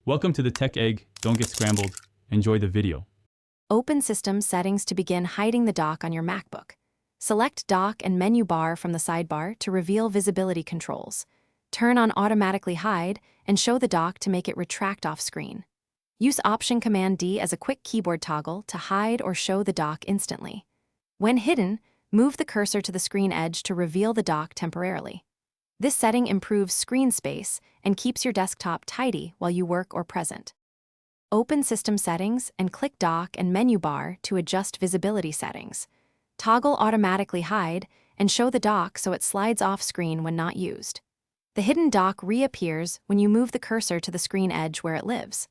Welcome to the Tech Egg. Don't get scrambled. Enjoy the video. Open System Settings to begin hiding the dock on your MacBook. Select Dock and Menu Bar from the sidebar to reveal visibility controls. Turn on Automatically Hide and show the dock to make it retract off screen. Use Option-Command-D as a quick keyboard toggle to hide or show the dock instantly. When hidden, move the cursor to the screen edge to reveal the dock temporarily. This setting improves screen space and keeps your desktop tidy while you work or present. Open System Settings and click Dock and Menu Bar to adjust visibility settings. Toggle Automatically Hide and show the dock so it slides off screen when not used. The hidden dock reappears when you move the cursor to the screen edge where it lives.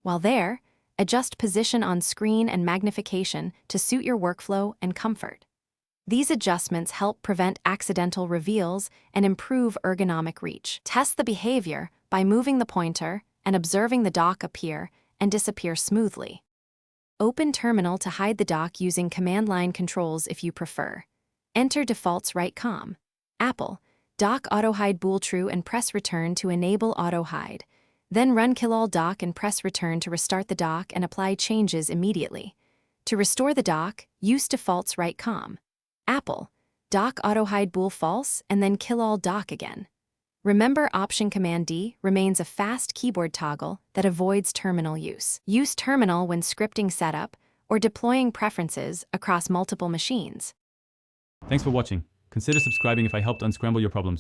While there, adjust position on screen and magnification to suit your workflow and comfort. These adjustments help prevent accidental reveals and improve ergonomic reach. Test the behavior by moving the pointer and observing the dock appear and disappear smoothly. Open Terminal to hide the dock using command line controls if you prefer. Enter defaults right com. Apple, Dock Auto Hide Bool True and press Return to enable Auto Hide. Then run Kill All Dock and press Return to restart the dock and apply changes immediately. To restore the dock, use defaults right com. Apple, Dock Auto Hide Bool False and then Kill All Dock again. Remember Option-Command-D remains a fast keyboard toggle that avoids terminal use. Use terminal when scripting setup or deploying preferences across multiple machines. Thanks for watching. Consider subscribing if I helped unscramble your problems.